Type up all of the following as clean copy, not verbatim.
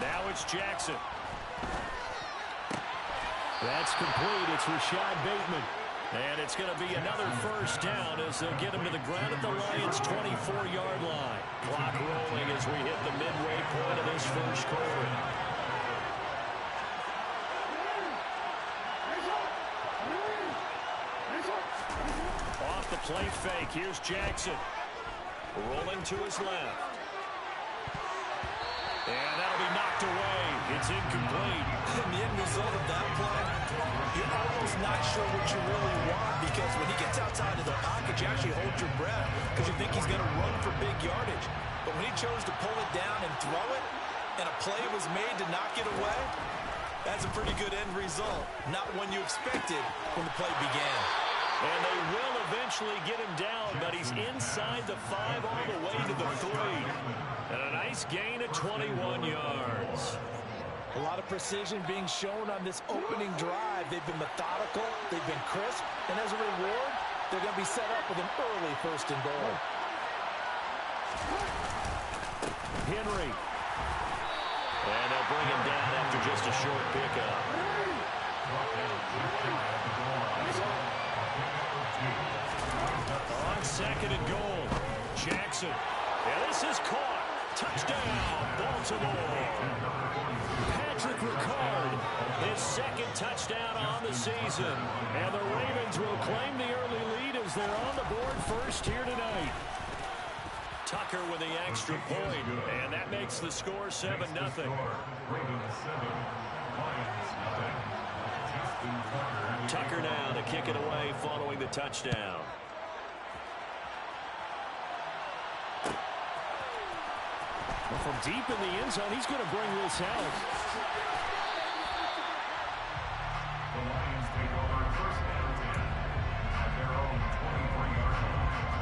Now it's Jackson. That's complete. It's Rashad Bateman. And it's going to be another first down as they'll get him to the ground at the Lions' 24-yard line. Clock rolling as we hit the midway point of this first quarter. Off the play fake, here's Jackson. Rolling to his left. And that'll be knocked away. It's incomplete. And the end result of that play, you're almost not sure what you really want, because when he gets outside of the pocket, you actually hold your breath because you think he's going to run for big yardage. But when he chose to pull it down and throw it, and a play was made to knock it away, that's a pretty good end result. Not one you expected when the play began. And they will eventually get him down, but he's inside the 5 all the way to the 3. And a nice gain of 21 yards. A lot of precision being shown on this opening drive. They've been methodical, they've been crisp, and as a reward, they're going to be set up with an early 1st and goal. Henry. And they'll bring him down after just a short pickup. On 2nd and goal, Jackson. Yeah, this is caught. Touchdown, Baltimore. Patrick Ricard, his 2nd touchdown on the season. And the Ravens will claim the early lead as they're on the board first here tonight. Tucker with the extra point, and that makes the score 7-0. Tucker now to kick it away following the touchdown. From deep in the end zone, he's going to bring this out. The Lions take over 1st and 10 at their own 23-yard line.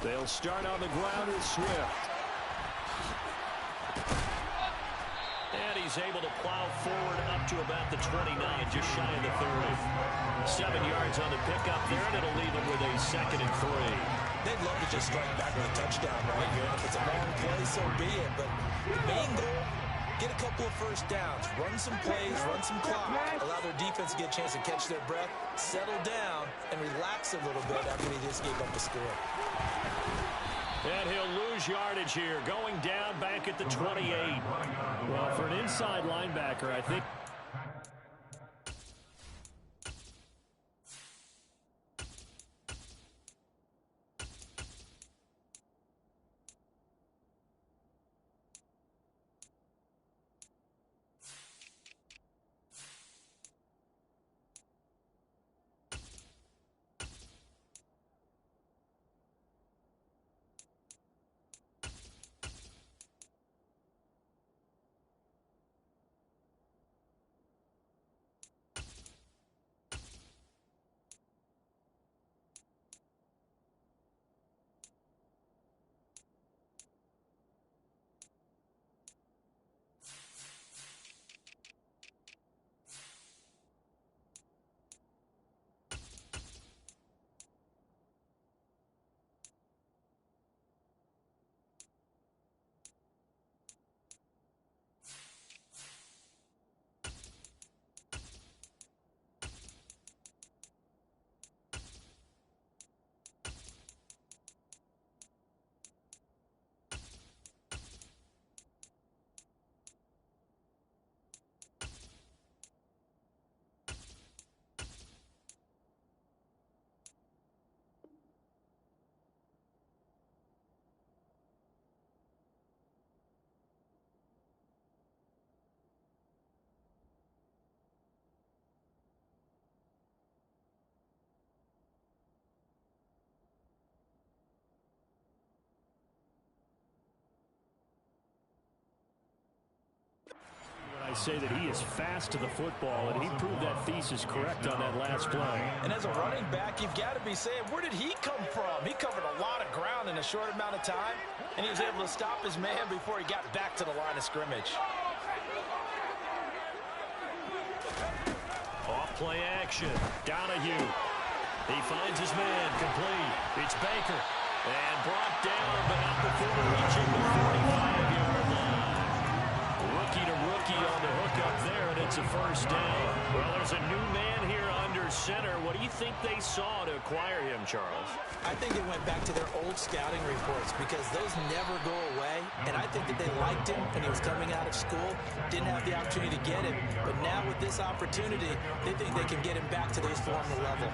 They'll start on the ground with Swift. And he's able to plow forward up to about the 29, just shy of the 30. 7 yards on the pickup there, and it'll leave him with a 2nd and 3. They'd love to just strike back with a touchdown right here. If it's a long play, so be it. But the main goal, get a couple of first downs, run some plays, run some clock, allow their defense to get a chance to catch their breath, settle down, and relax a little bit after they just gave up the score. And he'll lose yardage here, going down back at the 28. Well, for an inside linebacker, I think. Say that he is fast to the football, and he proved that thesis correct on that last play. And as a running back, you've got to be saying, where did he come from? He covered a lot of ground in a short amount of time, and he was able to stop his man before he got back to the line of scrimmage. Play action. Donahue. He finds his man. Complete. It's Baker. And brought down, but not before reaching the 45-yard line. Rookie to rookie on the hook up there, and it's a first down. Well, there's a new man here under center. What do you think they saw to acquire him, Charles? I think they went back to their old scouting reports because those never go away. And I think that they liked him when he was coming out of school. Didn't have the opportunity to get him. But now with this opportunity, they think they can get him back to his former level.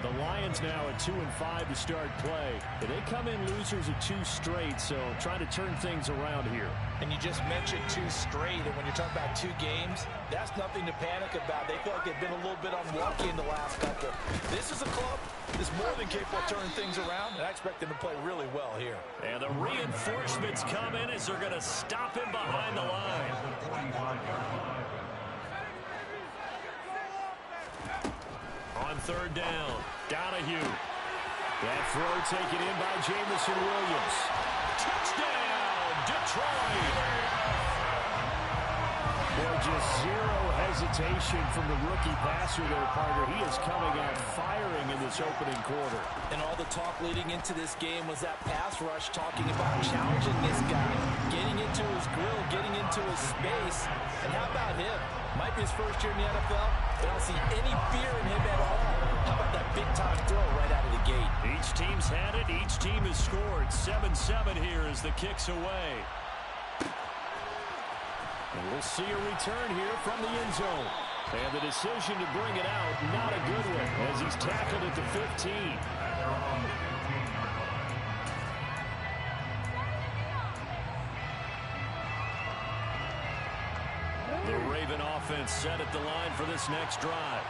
The Lions now at 2-5 to start play. They come in losers of 2 straight, so trying to turn things around here. And you just mentioned 2 straight, and when you're talking about 2 games, that's nothing to panic about. They feel like they've been a little bit unlucky in the last couple. This is a club that's more than capable of turning things around, and I expect them to play really well here. And the reinforcements come in as they're going to stop him behind the line. On third down, Donahue. That throw taken in by Jamison Williams. Touchdown, Detroit! Boy, just zero hesitation from the rookie passer there, partner. He is coming out firing in this opening quarter. And all the talk leading into this game was that pass rush talking about challenging this guy, getting into his grill, getting into his space. And how about him? Might be his first year in the NFL, but I don't see any fear in him at all. How about that big-time throw right out of the gate? Each team's had it. Each team has scored. 7-7 here as the kick's away. And we'll see a return here from the end zone. And the decision to bring it out, not a good one, as he's tackled at the 15. The Raven offense set at the line for this next drive.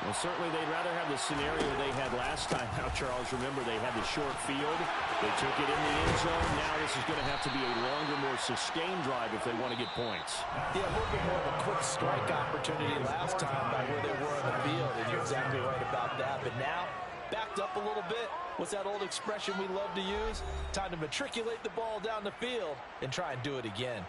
Well, certainly they'd rather have the scenario they had last time. Now, Charles, remember they had the short field. They took it in the end zone. Now this is going to have to be a longer, more sustained drive if they want to get points. Yeah, a little bit more of a quick strike opportunity last time by where they were on the field, and you're exactly right about that. But now, backed up a little bit. What's that old expression we love to use? Time to matriculate the ball down the field and try and do it again.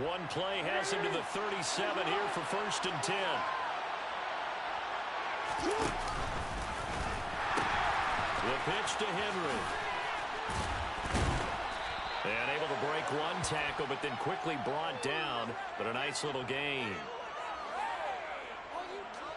One play has him to the 37 here for 1st and 10. The pitch to Henry. And able to break one tackle, but then quickly brought down. But a nice little gain.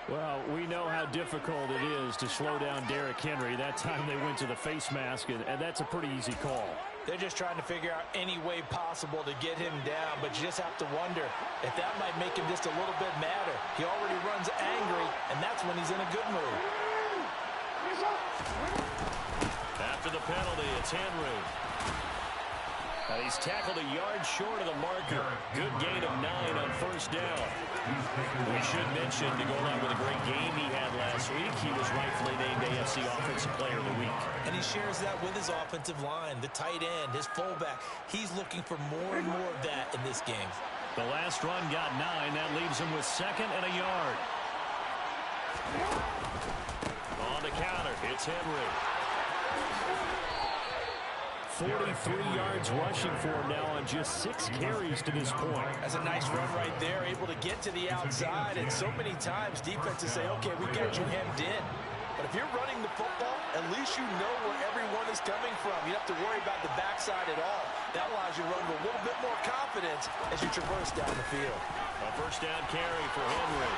Well, we know how difficult it is to slow down Derrick Henry. That time they went to the face mask, and that's a pretty easy call. They're just trying to figure out any way possible to get him down, but you just have to wonder if that might make him just a little bit madder. He already runs angry, and that's when he's in a good mood. After the penalty, it's Henry. And he's tackled a yard short of the marker. Good gain of 9 on 1st down. We should mention, to go along with a great game he had last week, he was rightfully named AFC Offensive Player of the Week. And he shares that with his offensive line, the tight end, his fullback. He's looking for more and more of that in this game. The last run got 9. That leaves him with 2nd and a yard. On the counter, it's Henry. 43 yards rushing for him now on just 6 carries to this point. That's a nice run right there, able to get to the outside. And so many times defenses say, okay, we got you hemmed in. But if you're running the football, at least you know where everyone is coming from. You don't have to worry about the backside at all. That allows you to run with a little bit more confidence as you traverse down the field. A 1st down carry for Henry.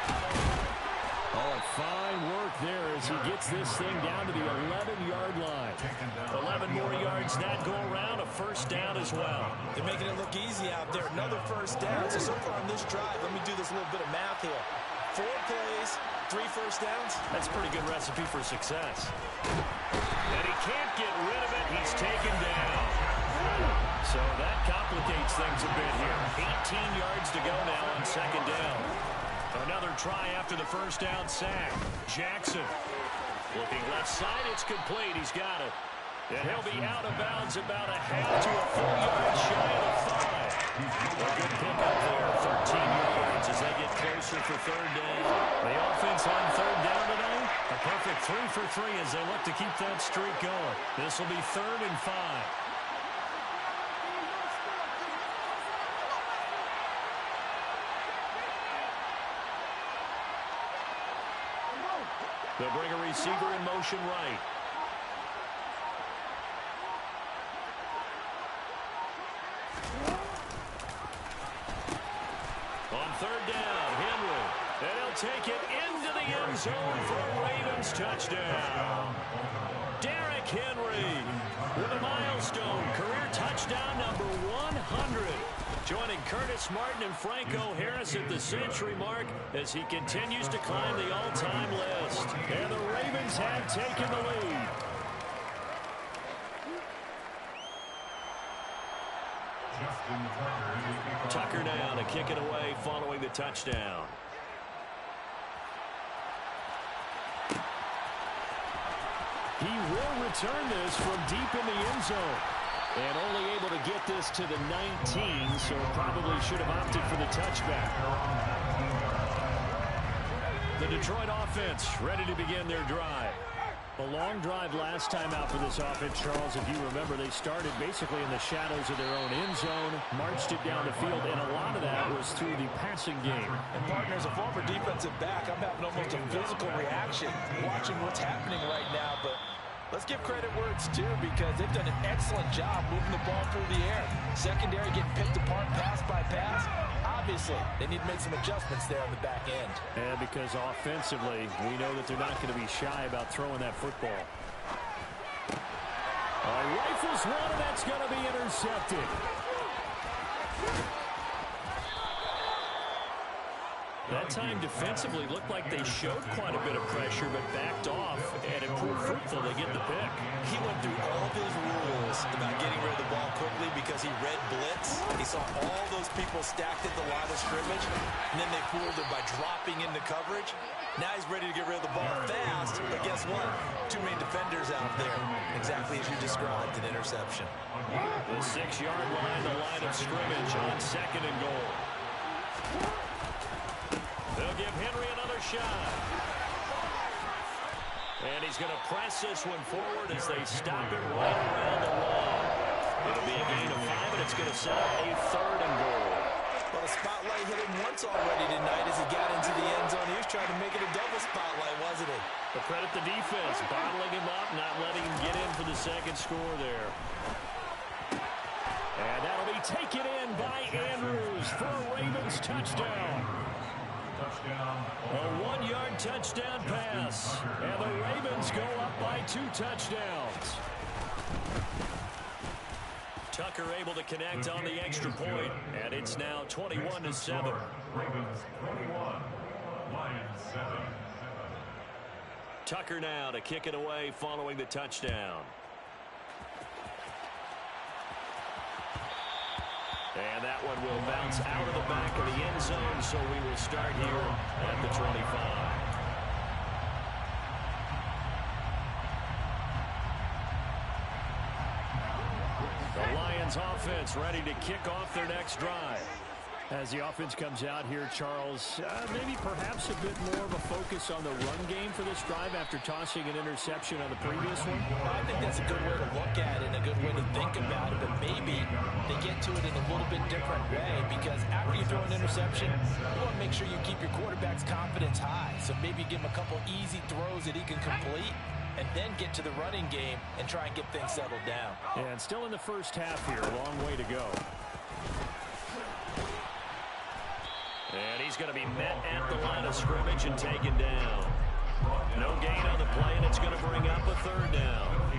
Oh, fine work there as he gets this thing down to the 11-yard line. 11 more yards that go around, a 1st down as well. They're making it look easy out there. Another 1st down. So far on this drive, let me do this little bit of math here. 4 plays, 3 1st downs. That's a pretty good recipe for success. And he can't get rid of it. He's taken down. So that complicates things a bit here. 18 yards to go now on 2nd down. Another try after the 1st down sack. Jackson looking left side. It's complete. He's got it. And he'll be out of bounds about a half to a full yard shy of the 5. A good pickup there. 13 yards as they get closer for third down. The offense on third down today, a perfect 3 for 3 as they look to keep that streak going. This will be 3rd and 5. They'll bring a receiver in motion right. On third down, Henry. And he'll take it into the end zone for a Ravens touchdown. Derrick Henry with a milestone career touchdown number 100. Joining Curtis Martin and Franco Harris at the century mark as he continues to climb the all-time list. And the Ravens have taken the lead. Tucker now to kick it away following the touchdown. He will return this from deep in the end zone. And only able to get this to the 19, so probably should have opted for the touchback. The Detroit offense ready to begin their drive. A long drive last time out for this offense, Charles. If you remember, they started basically in the shadows of their own end zone, marched it down the field, and a lot of that was through the passing game. And, partner, as a former defensive back, I'm having almost a physical reaction watching what's happening right now, but let's give credit where it's due because they've done an excellent job moving the ball through the air. Secondary getting picked apart pass by pass. Obviously, they need to make some adjustments there on the back end. And because offensively, we know that they're not going to be shy about throwing that football. Rifles one, and that's going to be intercepted. That time defensively looked like they showed quite a bit of pressure but backed off, and it proved fruitful. They get the pick. He went through all of his rules about getting rid of the ball quickly because he read blitz. He saw all those people stacked at the line of scrimmage, and then they fooled him by dropping into coverage. Now he's ready to get rid of the ball fast, but guess what? Too many defenders out there. Exactly as you described, an interception. The 6-yard line, the line of scrimmage on 2nd and goal. They'll give Henry another shot. And he's going to press this one forward as they stop it right around the wall. It'll be a gain of 5, and it's going to set up a 3rd and goal. Well, the spotlight hit him once already tonight as he got into the end zone. He was trying to make it a double spotlight, wasn't he? But credit the defense, bottling him up, not letting him get in for the second score there. And that'll be taken in by Andrews for a Ravens touchdown. A 1-yard touchdown pass. And the Ravens go up by 2 touchdowns. Tucker able to connect on the extra point, and it's now 21-7. Ravens 21, Lions 7. Tucker now to kick it away following the touchdown. And that one will bounce out of the back of the end zone, so we will start here at the 25. The Lions offense ready to kick off their next drive. As the offense comes out here, Charles, maybe perhaps a bit more of a focus on the run game for this drive after tossing an interception on the previous one? I think that's a good way to look at it and a good way to think about it, but maybe they get to it in a little bit different way because after you throw an interception, you want to make sure you keep your quarterback's confidence high. So maybe give him a couple easy throws that he can complete and then get to the running game and try and get things settled down. And still in the first half here, a long way to go. And he's going to be met at the line of scrimmage and taken down. No gain on the play, and it's going to bring up a 3rd down.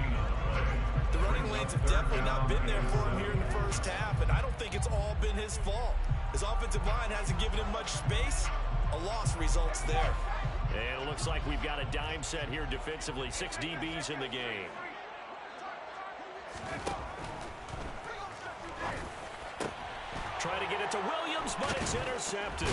The running lanes have definitely not been there for him here in the first half, and I don't think it's all been his fault. His offensive line hasn't given him much space. A loss results there. And it looks like we've got a dime set here defensively. 6 DBs in the game. Try to get it to Williams, but it's intercepted.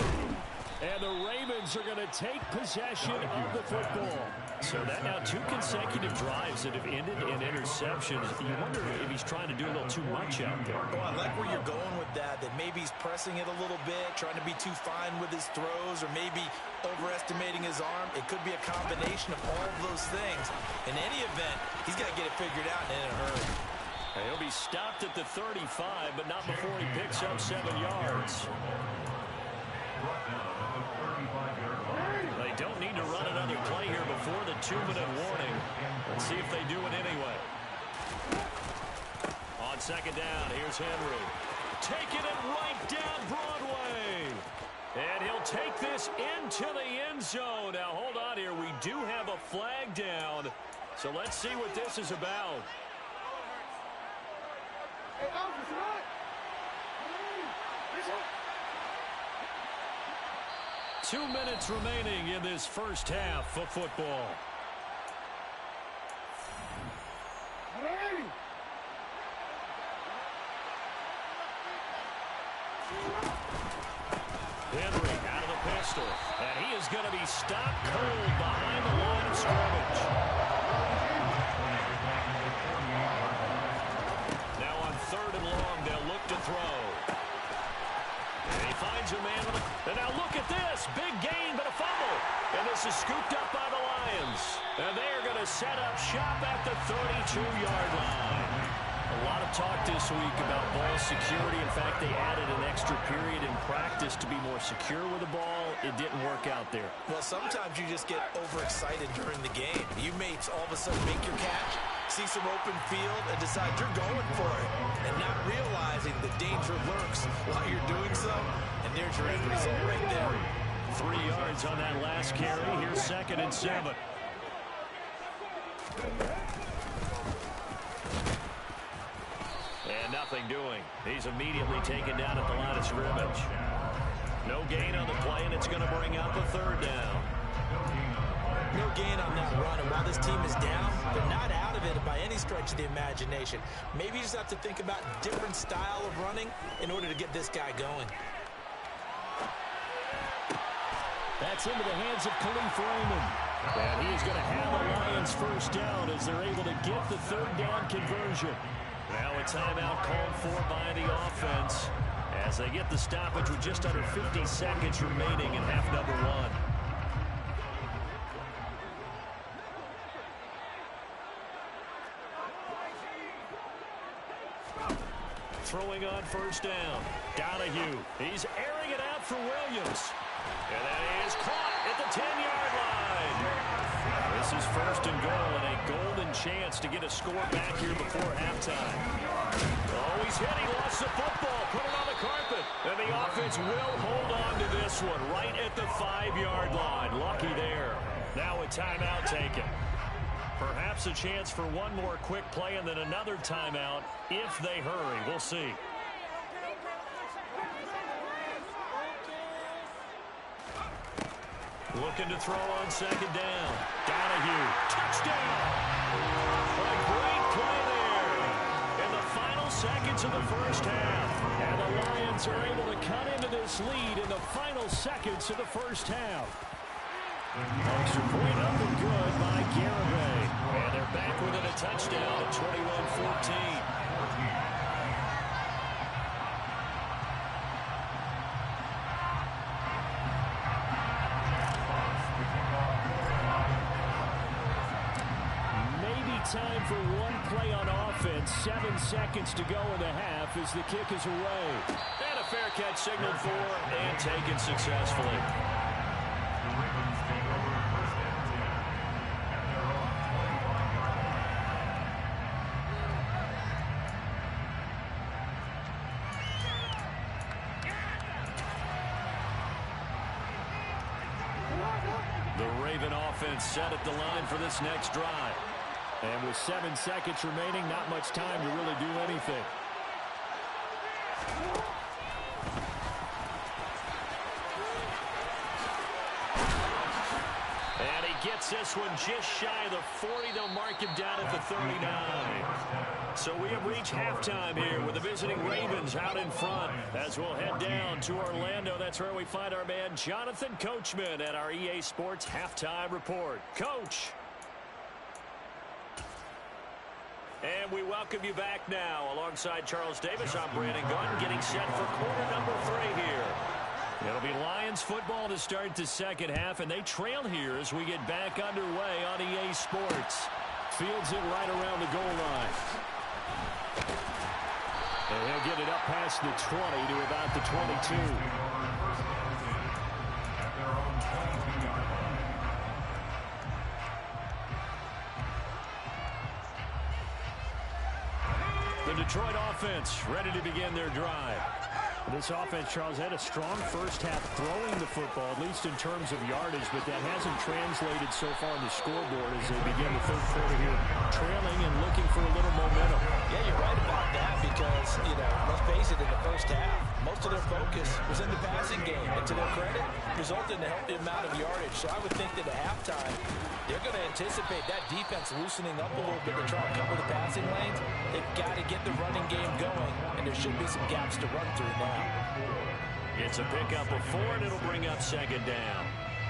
And the Ravens are going to take possession of the football. So that now 2 consecutive drives that have ended in interceptions. You wonder if he's trying to do a little too much out there. Well, I like where you're going with that maybe he's pressing it a little bit, trying to be too fine with his throws, or maybe overestimating his arm. It could be a combination of all of those things. In any event, he's got to get it figured out and in a hurry. He'll be stopped at the 35, but not before he picks up 7 yards. They don't need to run another play here before the 2-minute warning. Let's see if they do it anyway. On second down, here's Henry. Taking it right down Broadway. And he'll take this into the end zone. Now, hold on here. We do have a flag down. So let's see what this is about. 2 minutes remaining in this first half of football. Henry out of the pistol, and he is going to be stopped cold behind the line of scrimmage. Now on 3rd and long, they'll look to throw. And he finds a man with a... And now look at this. Big gain, but a fumble. And this is scooped up by the Lions. And they're going to set up shop at the 32-yard line. A lot of talk this week about ball security. In fact, they added an extra period in practice to be more secure with the ball. It didn't work out there. Well, sometimes you just get overexcited during the game. You may all of a sudden make your catch, see some open field, and decide you're going for it, and not realizing the danger lurks while you're doing so. And there's your end result right there. 3 yards on that last carry. Here's 2nd and 7. And nothing doing. He's immediately taken down at the line of scrimmage. No gain on the play, and it's going to bring up a 3rd down. No gain on that run, and while this team is down, they're not out of it by any stretch of the imagination. Maybe you just have to think about a different style of running in order to get this guy going. That's into the hands of Khalif Raymond. And he is going to have a Lions first down as they're able to get the 3rd down conversion. Now a timeout called for by the offense as they get the stoppage with just under 50 seconds remaining in half number 1. Throwing on first down. Donahue. He's airing it out for Williams. And that is caught at the 10-yard line. This is 1st and goal and a golden chance to get a score back here before halftime. Oh, he's hit. He lost the football. Put it on the carpet. And the offense will hold on to this one right at the 5-yard line. Lucky there. Now a timeout taken. Perhaps a chance for one more quick play and then another timeout if they hurry. We'll see. Looking to throw on 2nd down. Donahue. Touchdown. A great play there. In the final seconds of the first half. And the Lions are able to cut into this lead in the final seconds of the first half. Extra point up and good by Garibay. And they're back within a touchdown at 21-14. Time for one play on offense. 7 seconds to go in the half as the kick is away. And a fair catch signaled for and taken successfully. The Raven offense set at the line for this next drive. And with 7 seconds remaining, not much time to really do anything. And he gets gets this one just shy of the 40. They'll mark him down at the 39. So we have reached halftime here with the visiting Ravens out in front. As we'll head down to Orlando, that's where we find our man Jonathan Coachman at our EA Sports Halftime Report. Coach. And we welcome you back now. Alongside Charles Davis, I'm Brandon Gunn, getting set for quarter number 3 here. It'll be Lions football to start the second half, and they trail here as we get back underway on EA Sports. Fields it right around the goal line. And he'll get it up past the 20 to about the 22. The Detroit offense ready to begin their drive. This offense, Charles, had a strong first half throwing the football, at least in terms of yardage, but that hasn't translated so far on the scoreboard as they begin the third quarter here, trailing and looking for a little momentum. Yeah, you're right about that because, let's face it, in the first half, most of their focus was in the passing game. And to their credit, resulted in a healthy amount of yardage. So I would think that at halftime, they're going to anticipate that defense loosening up a little bit to try and cover the passing lanes. They've got to get the running game going, and there should be some gaps to run through now. It's a pickup of 4, and it'll bring up second down.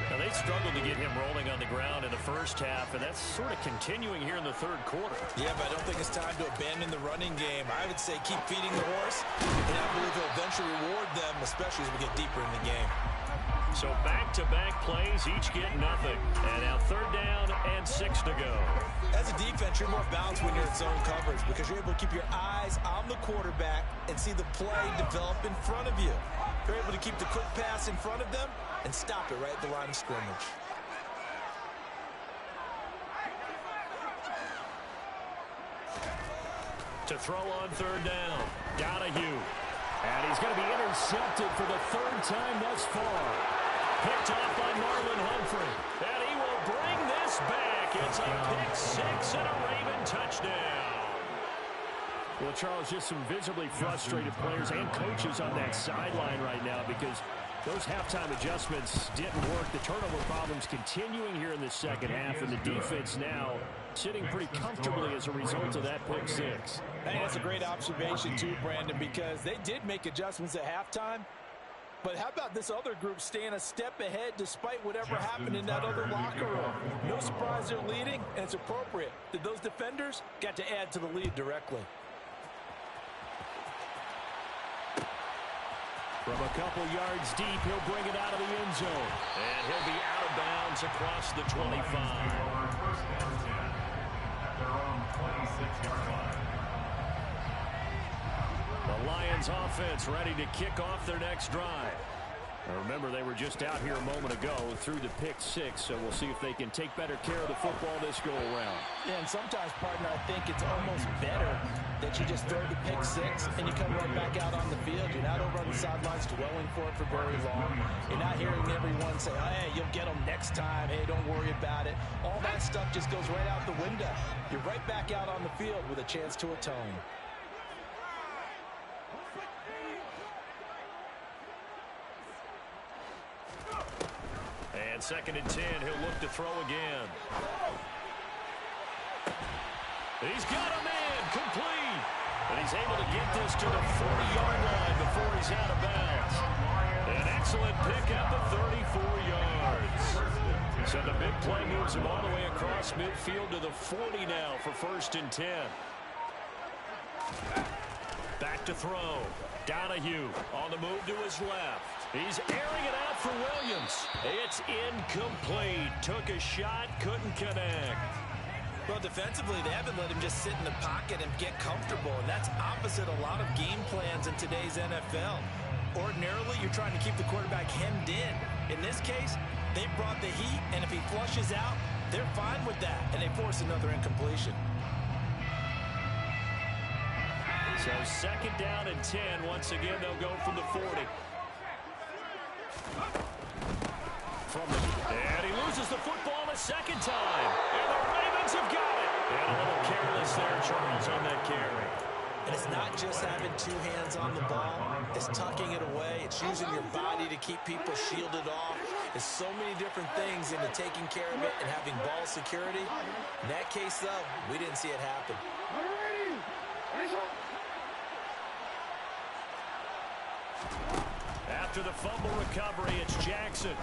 Now, they struggled to get him rolling on the ground in the first half, and that's sort of continuing here in the third quarter. Yeah, but I don't think it's time to abandon the running game. I would say keep feeding the horse, and I believe he'll eventually reward them, especially as we get deeper in the game. So back-to-back plays, each get nothing. And now third down and 6 to go. As a defense, you're more balanced when you're in zone coverage because you're able to keep your eyes on the quarterback and see the play develop in front of you. You're able to keep the quick pass in front of them and stop it right at the line of scrimmage. To throw on third down, Donahue. And he's going to be intercepted for the third time thus far. Picked off by Marlon Humphrey. And he will bring this back. It's a pick 6 and a Raven touchdown. Well, Charles, just some visibly frustrated players and coaches on that sideline right now because those halftime adjustments didn't work. The turnover problems continuing here in the second half, and the defense now sitting pretty comfortably as a result of that pick 6. Hey, that's a great observation too, Brandon, because they did make adjustments at halftime. But how about this other group staying a step ahead despite whatever happened in that other locker room? No surprise they're leading, and it's appropriate that those defenders got to add to the lead directly. From a couple yards deep, he'll bring it out of the end zone. And he'll be out of bounds across the 25. First down 10 at their own 26-yard line. The Lions offense ready to kick off their next drive. Now remember, they were just out here a moment ago through the pick 6, so we'll see if they can take better care of the football this go-around. Yeah, and sometimes, partner, I think it's almost better that you just throw the pick 6 and you come right back out on the field. You're not over on the sidelines dwelling for it for very long. You're not hearing everyone say, hey, you'll get them next time. Hey, don't worry about it. All that stuff just goes right out the window. You're right back out on the field with a chance to atone. And second and 10, he'll look to throw again. He's got a man complete. And he's able to get this to the 40-yard line before he's out of bounds. An excellent pickup of 34 yards. So the big play moves him all the way across midfield to the 40 now for first and 10. Back to throw. Donahue on the move to his left. He's airing it out for Williams. It's incomplete. Took a shot, couldn't connect. Well, defensively, they haven't let him just sit in the pocket and get comfortable, and that's opposite a lot of game plans in today's NFL. Ordinarily, you're trying to keep the quarterback hemmed in. In this case, they brought the heat, and if he flushes out, they're fine with that, and they force another incompletion. So second down and 10. Once again, they'll go from the 40. And he loses the football a second time. And the Ravens have got it. And a little careless there, Charles, on that carry. And it's not just having two hands on the ball. It's tucking it away. It's using your body to keep people shielded off. There's so many different things into taking care of it and having ball security. In that case, though, we didn't see it happen. After the fumble recovery, it's Jackson.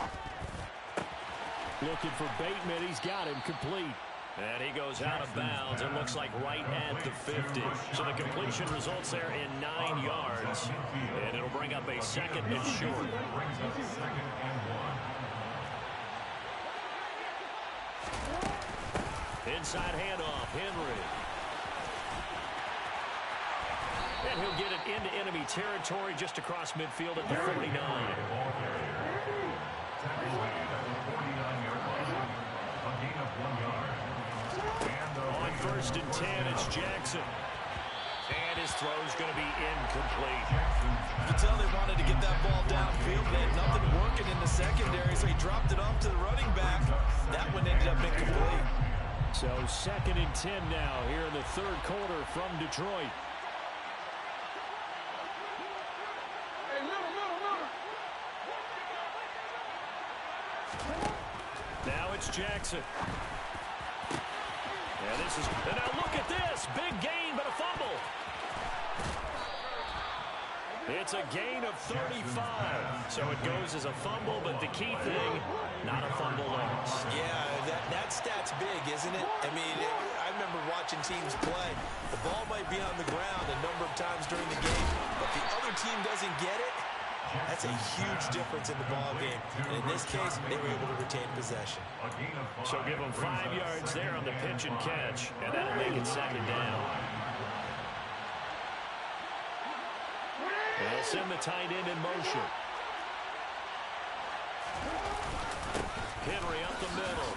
Looking for Bateman. He's got him complete. And he goes out of bounds. It looks like right at the 50. So the completion results there in 9 yards. And it'll bring up a 2nd and short. Inside handoff, Henry. And he'll get it into enemy territory just across midfield at the 49. On 1st and 10, it's Jackson. And his throw's going to be incomplete. You can tell they wanted to get that ball downfield. They had nothing working in the secondary, so he dropped it off to the running back. That one ended up incomplete. So 2nd and 10 now here in the 3rd quarter from Detroit. Now it's Jackson. And now look at this. Big gain, but a fumble. It's a gain of 35. So it goes as a fumble, but the key thing, not a fumble loss. Yeah, that stat's big, isn't it? I mean, I remember watching teams play. The ball might be on the ground a number of times during the game, but the other team doesn't get it. That's a huge difference in the ball game. And in this case, they were able to retain possession. So give them 5 yards there on the pitch and catch, and that'll make it 2nd down. They'll send the tight end in motion. Henry up the middle.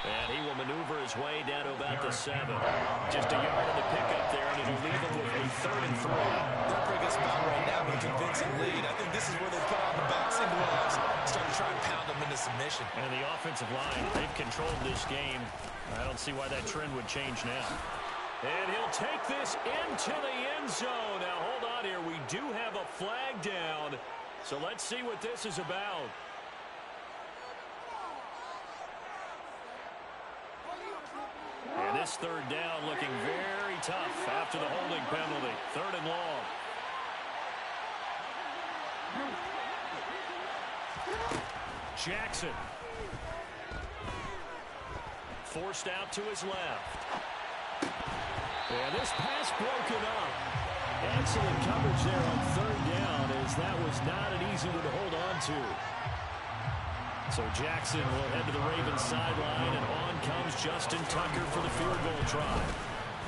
And he will maneuver his way down to about the 7. Just a yard on the pickup there, and it'll leave him with a 3rd and 3. They're bringing us about right now with a convincing lead. I think this is where they put on the boxing gloves, start to try and pound them into submission. And the offensive line, they've controlled this game. I don't see why that trend would change now. And he'll take this into the end zone. Now, hold on here. We do have a flag down. So let's see what this is about. And this 3rd down looking very tough after the holding penalty. 3rd and long. Jackson. Forced out to his left. And this pass broken up. Excellent coverage there on 3rd down, as that was not an easy one to hold on to. So Jackson will head to the Ravens sideline, and on comes Justin Tucker for the field goal try.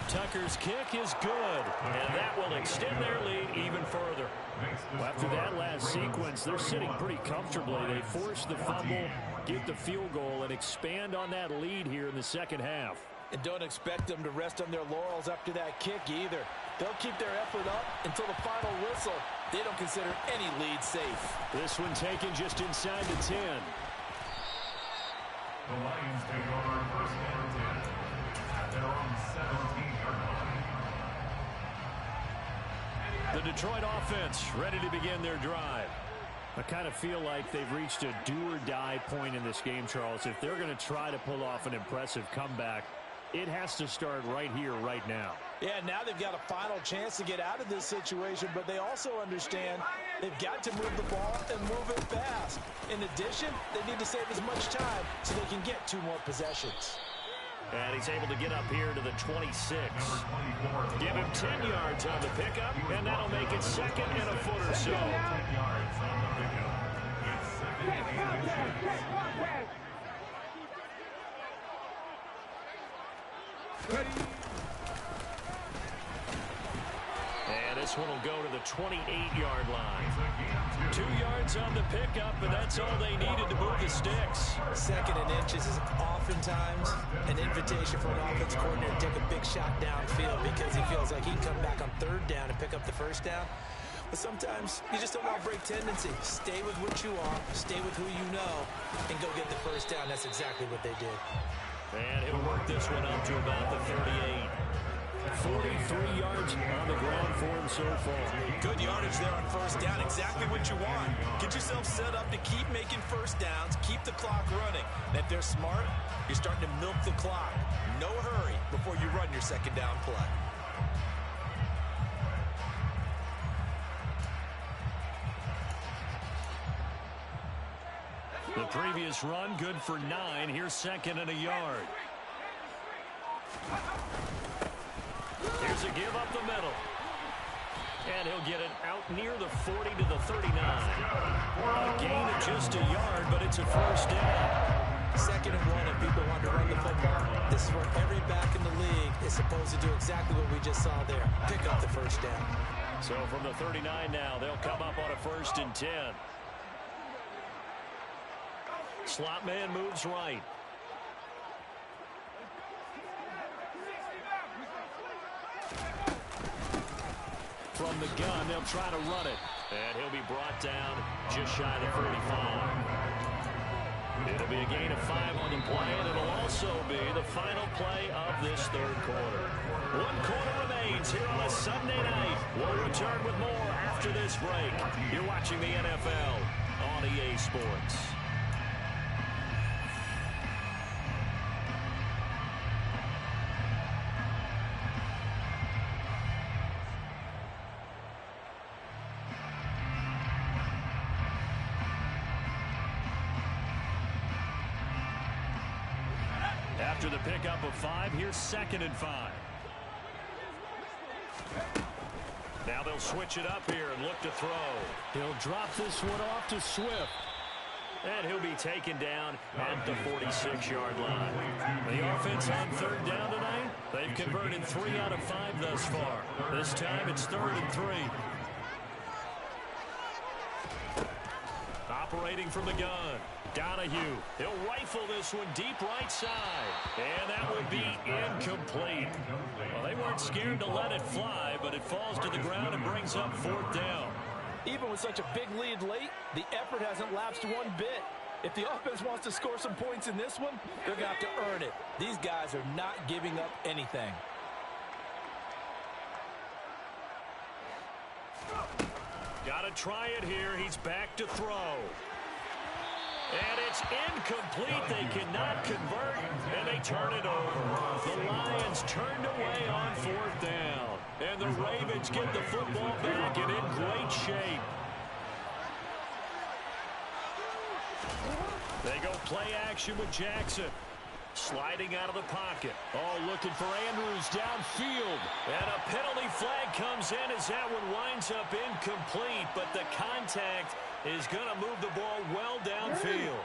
Tucker's kick is good, and that will extend their lead even further. Well, after that last sequence, they're sitting pretty comfortably. They force the fumble, get the field goal, and expand on that lead here in the 2nd half. And don't expect them to rest on their laurels after that kick either. They'll keep their effort up until the final whistle. They don't consider any lead safe. This one taken just inside the 10. The Lions take over 1st and 10 at their own 17-yard line. The Detroit offense ready to begin their drive. I kind of feel like they've reached a do-or-die point in this game, Charles. If they're going to try to pull off an impressive comeback, it has to start right here, right now. Yeah, now they've got a final chance to get out of this situation, but they also understand they've got to move the ball and move it fast. In addition, they need to save as much time so they can get 2 more possessions. And he's able to get up here to the 26. Give him 10 yards on the pickup, and that'll make it 2nd and a foot or so. 10 yards on the pickup. It's 2nd and 8. And this one will go to the 28-yard line. 2 yards on the pickup, and that's all they needed to move the sticks. 2nd and inches is oftentimes an invitation for an offense coordinator to take a big shot downfield because he feels like he can come back on 3rd down and pick up the 1st down. But sometimes you just don't want break tendency. Stay with what you are, stay with who you know, and go get the 1st down. That's exactly what they did. And he'll work this one up to about the 38. 43 yards on the ground for him so far. Good yardage there on first down. Exactly what you want. Get yourself set up to keep making first downs, keep the clock running. And if they're smart, you're starting to milk the clock. No hurry before you run your second down play. The previous run, good for 9. Here's second and a yard. Here's a give up the middle. And he'll get it out near the 40 to the 39. A gain of just a yard, but it's a first down. Second and 1, and people want to run the football. This is where every back in the league is supposed to do exactly what we just saw there. Pick up the first down. So from the 39 now, they'll come up on a 1st and 10. Slot man moves right. From the gun, they'll try to run it. And he'll be brought down just shy of the 45. It'll be a gain of 5 on the play, and it'll also be the final play of this third quarter. 1 quarter remains here on a Sunday night. We'll return with more after this break. You're watching the NFL on EA Sports. After the pickup of 5, here's 2nd and 5. Now they'll switch it up here and look to throw. He'll drop this one off to Swift. And he'll be taken down at the 46-yard line. The offense on 3rd down tonight, they've converted 3 out of 5 thus far. This time it's 3rd and 3. Operating from the gun. Donahue, he'll rifle this one deep right side. And that would be incomplete. Well, they weren't scared to let it fly, but it falls to the ground and brings up 4th down. Even with such a big lead late, the effort hasn't lapsed one bit. If the offense wants to score some points in this one, they're going to have to earn it. These guys are not giving up anything. Got to try it here. He's back to throw. And it's incomplete. They cannot convert, and they turn it over. The Lions turned away on 4th down. And the Ravens get the football back and in great shape. They go play action with Jackson. Sliding out of the pocket. Oh, looking for Andrews downfield. And a penalty flag comes in as that one winds up incomplete. But the contact is going to move the ball well downfield.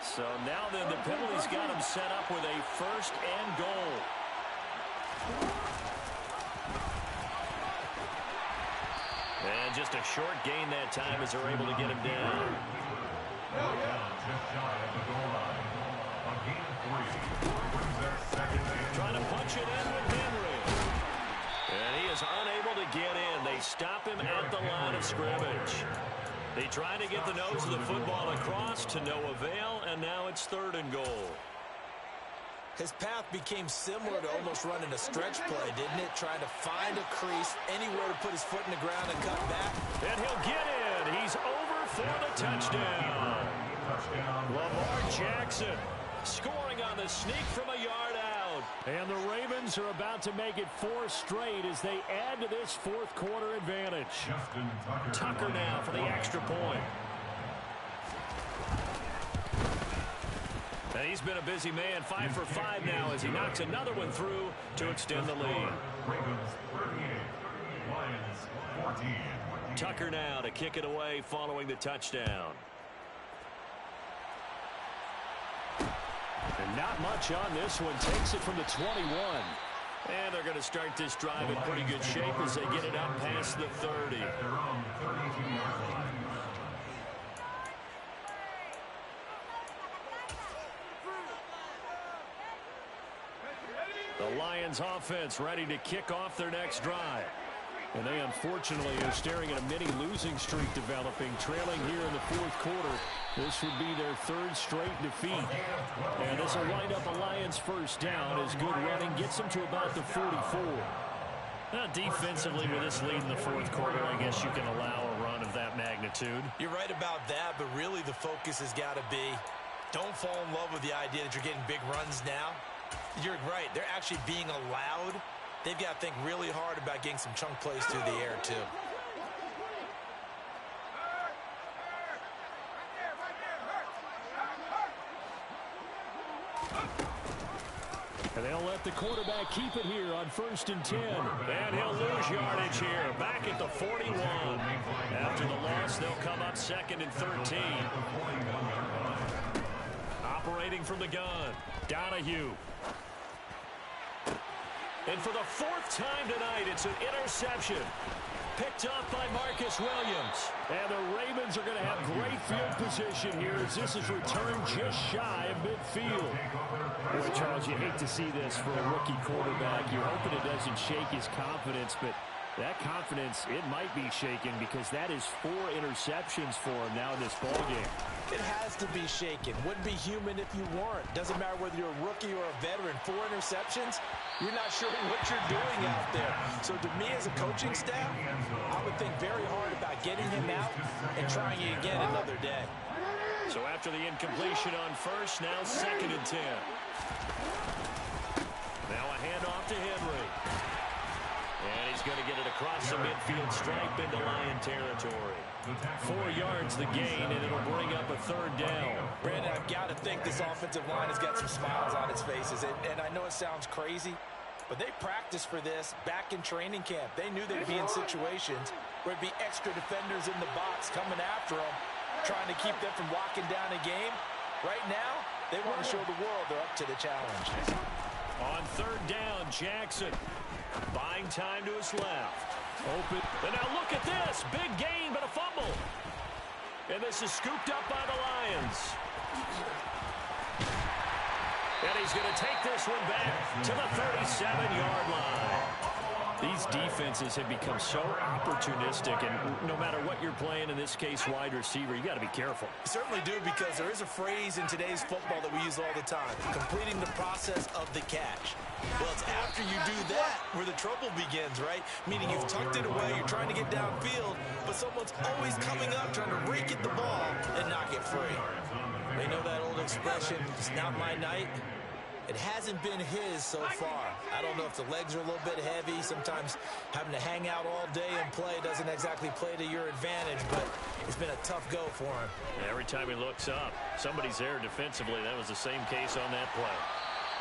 So now then the penalty's got him set up with a 1st and goal. And just a short gain that time as they're able to get him down. Just shy of the goal line. A gain of 3. Trying to punch it in with Henry. And he is unable to get in. They stop him at the line of scrimmage. They try to get the nose of the football across to no avail, and now it's 3rd and goal. His path became similar to almost running a stretch play, didn't it? Trying to find a crease, anywhere to put his foot in the ground and cut back. And he'll get in. He's over for the touchdown. Lamar Jackson scoring on the sneak from a yard out. And the Ravens are about to make it 4 straight as they add to this 4th quarter advantage. Tucker now for the extra point. And he's been a busy man, 5 for 5 now as he knocks another one through to extend the lead. Ravens 38, Lions 14. Tucker now to kick it away following the touchdown. And not much on this one. Takes it from the 21. And they're going to start this drive in pretty good shape as they get it up past the 30. The Lions offense ready to kick off their next drive. And they unfortunately are staring at a mini losing streak developing, trailing here in the 4th quarter. This would be their 3rd straight defeat. And this will wind up a Lions 1st down as good running gets them to about the 44. Well, defensively, with this lead in the fourth quarter, I guess you can allow a run of that magnitude. You're right about that, but really the focus has got to be don't fall in love with the idea that you're getting big runs now. You're right. They're actually being allowed. They've got to think really hard about getting some chunk plays through the air, too. And they'll let the quarterback keep it here on 1st and 10. And he'll lose yardage here, back at the 41. After the loss, they'll come up 2nd and 13. Operating from the gun, Donahue. And for the 4th time tonight, it's an interception. Picked up by Marcus Williams. And the Ravens are going to have great field position here as this is returned just shy of midfield. Boy, Charles, you hate to see this for a rookie quarterback. You're hoping it doesn't shake his confidence, but that confidence, it might be shaken because that is 4 interceptions for him now in this ballgame. It has to be shaken. Wouldn't be human if you weren't. Doesn't matter whether you're a rookie or a veteran. 4 interceptions, you're not sure what you're doing out there. So to me as a coaching staff, I would think very hard about getting him out and trying it again another day. So after the incompletion on 1st, now 2nd and 10. Now a handoff to Henry. And he's going to get it across the midfield stripe into Lion territory. 4 yards the gain, and it'll bring up a 3rd down. Brandon, I've got to think this offensive line has got some smiles on its faces. And I know it sounds crazy, but they practiced for this back in training camp. They knew they'd be in situations where it'd be extra defenders in the box coming after them, trying to keep them from locking down a game. Right now, they want to show the world they're up to the challenge. On 3rd down, Jackson buying time to his left. Open. And now look at this. Big gain, but a fumble. And this is scooped up by the Lions. And he's going to take this one back to the 37-yard line. These defenses have become so opportunistic, and no matter what you're playing, in this case, wide receiver, you got to be careful. You certainly do, because there is a phrase in today's football that we use all the time, completing the process of the catch. Well, it's after you do that where the trouble begins, right? Meaning you've tucked it away, you're trying to get downfield, but someone's always coming up trying to rake at the ball and knock it free. They know that old expression, it's not my night. It hasn't been his so far. I don't know if the legs are a little bit heavy. Sometimes having to hang out all day and play doesn't exactly play to your advantage, but it's been a tough go for him. Every time he looks up, somebody's there defensively. That was the same case on that play.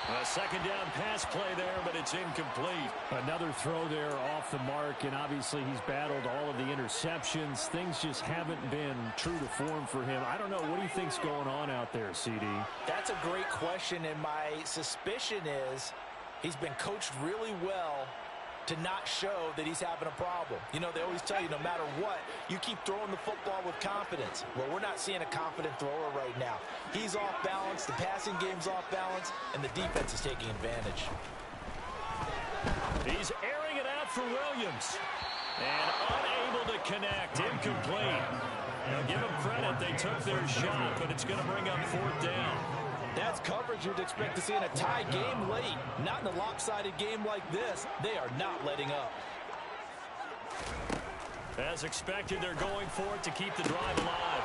A 2nd down pass play there, but it's incomplete. Another throw there off the mark, and obviously he's battled all of the interceptions. Things just haven't been true to form for him. I don't know. What do you think's going on out there, CD? That's a great question, and my suspicion is he's been coached really well to not show that he's having a problem. You know, they always tell you no matter what, you keep throwing the football with confidence. Well, we're not seeing a confident thrower right now. He's off balance, the passing game's off balance, and the defense is taking advantage. He's airing it out for Williams. And unable to connect, incomplete. Now give them credit, they took their shot, but it's going to bring up 4th down. That's coverage you'd expect to see in a tie game late. Not in a lopsided game like this. They are not letting up. As expected, they're going for it to keep the drive alive.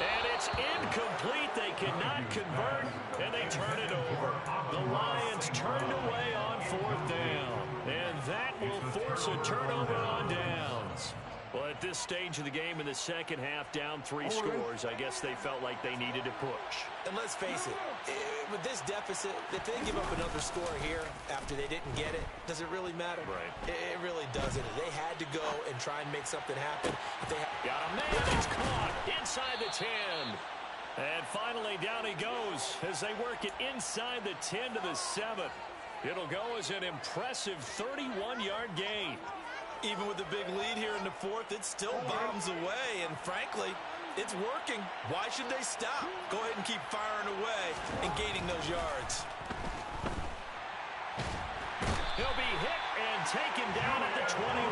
And it's incomplete. They cannot convert, and they turn it over. The Lions turned away on 4th down. And that will force a turnover on downs. Well, at this stage of the game in the second half, down 3 scores, I guess they felt like they needed to push. And let's face it, with this deficit, if they give up another score here after they didn't get it, does it really matter? Right. It really doesn't. They had to go and try and make something happen. Got a man, it's caught inside the 10. And finally, down he goes as they work it inside the 10 to the 7. It'll go as an impressive 31-yard gain. Even with the big lead here in the 4th, it still bombs away, and frankly, it's working. Why should they stop? Go ahead and keep firing away and gaining those yards. He'll be hit and taken down at the 21.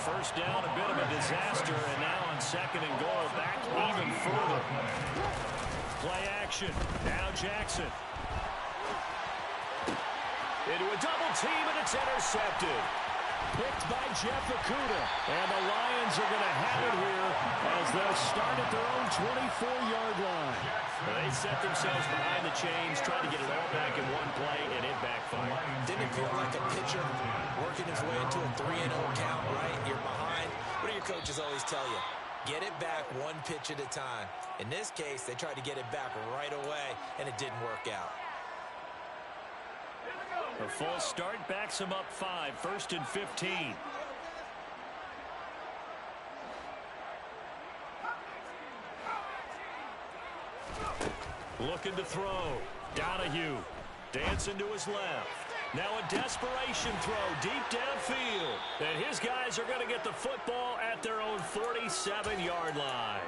1st down, a bit of a disaster, and now on 2nd and goal, back even further. Play action. Now Jackson. into a double team, and it's intercepted. Picked by Jeff Okudah. And the Lions are going to have it here as they'll start at their own 24-yard line. They set themselves behind the chains, trying to get it all back in one play, and it backfired. Didn't it feel like a pitcher working his way into a 3-0 count, right? You're behind. What do your coaches always tell you? Get it back one pitch at a time. In this case, they tried to get it back right away, and it didn't work out. A false start backs him up 5, 1st and 15. Looking to throw. Donahue dancing to his left. Now a desperation throw deep downfield. And his guys are going to get the football at their own 47-yard line.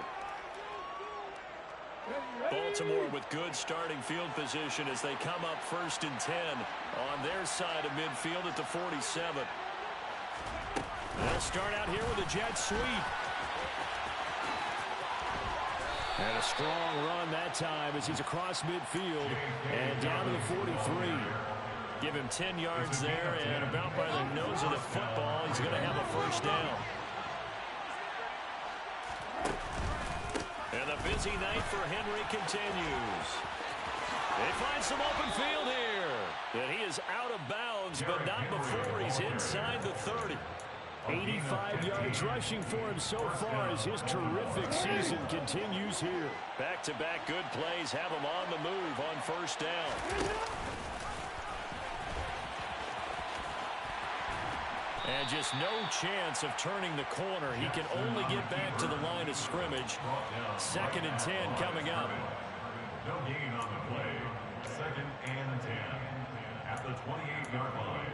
Baltimore with good starting field position as they come up 1st and 10 on their side of midfield at the 47. They'll start out here with a jet sweep. And a strong run that time as he's across midfield and down to the 43. Give him 10 yards there, and about by the nose of the football, he's going to have a first down. And the busy night for Henry continues. They find some open field here. And he is out of bounds, but not before he's inside the 30. 85 yards rushing for him so far as his terrific season continues here. Back-to-back good plays have him on the move on first down. And just no chance of turning the corner. He can only get back to the line of scrimmage. 2nd and 10 coming up. No gain on the play. 2nd and 10 at the 28-yard line.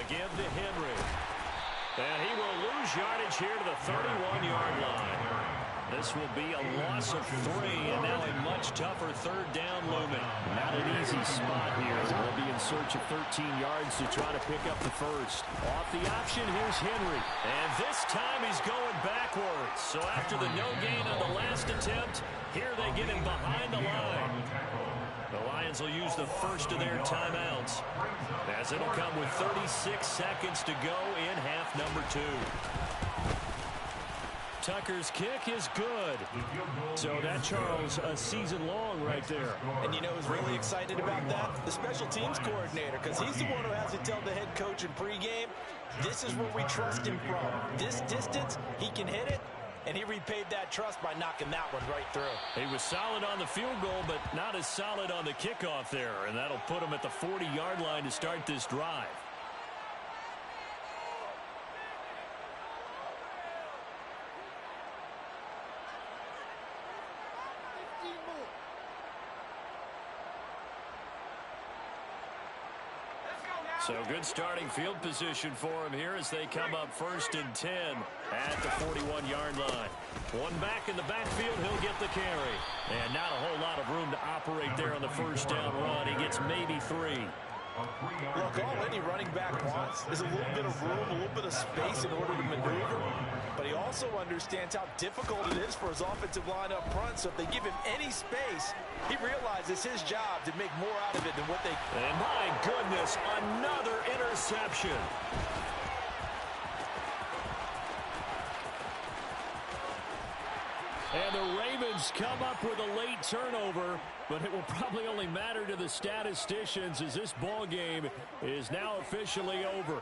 Again to Henry. And he will lose yardage here to the 31-yard line. This will be a loss of 3, and now a much tougher 3rd down looming. Not an easy spot here. They'll be in search of 13 yards to try to pick up the first. Off the option, here's Henry. And this time he's going backwards. So after the no gain on the last attempt, here they get him behind the line. The Lions will use the first of their timeouts, as it'll come with 36 seconds to go in half number 2. Tucker's kick is good. So that, Charles, a season long right there. And you know who's really excited about that? The special teams coordinator, because he's the one who has to tell the head coach in pregame, this is where we trust him from. This distance, he can hit it, and he repaid that trust by knocking that one right through. He was solid on the field goal, but not as solid on the kickoff there, and that'll put him at the 40-yard line to start this drive. So good starting field position for him here as they come up 1st and 10 at the 41-yard line. One back in the backfield, he'll get the carry. And not a whole lot of room to operate there on the first down run. He gets maybe 3. Look, all any running back wants is a little bit of room, a little bit of space in order to maneuver. But he also understands how difficult it is for his offensive line up front. So if they give him any space, he realizes his job to make more out of it than what they... And my goodness, another interception. And the Ravens come up with a late turnover, but it will probably only matter to the statisticians as this ball game is now officially over.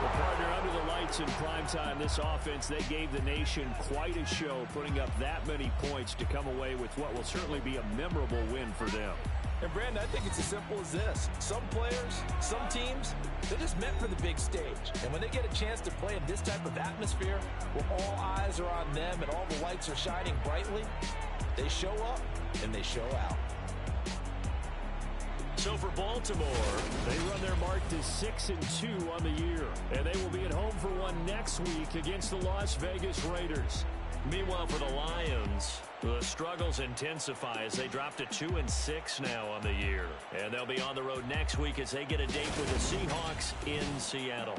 Well, partner, under the lights in primetime, this offense, they gave the nation quite a show, putting up that many points to come away with what will certainly be a memorable win for them. And, Brandon, I think it's as simple as this. Some players, some teams, they're just meant for the big stage. And when they get a chance to play in this type of atmosphere, where all eyes are on them and all the lights are shining brightly, they show up and they show out. So for Baltimore, they run their mark to 6-2 on the year. And they will be at home for one next week against the Las Vegas Raiders. Meanwhile, for the Lions, The struggles intensify as they drop to 2-6 now on the year. And they'll be on the road next week as they get a date with the Seahawks in Seattle.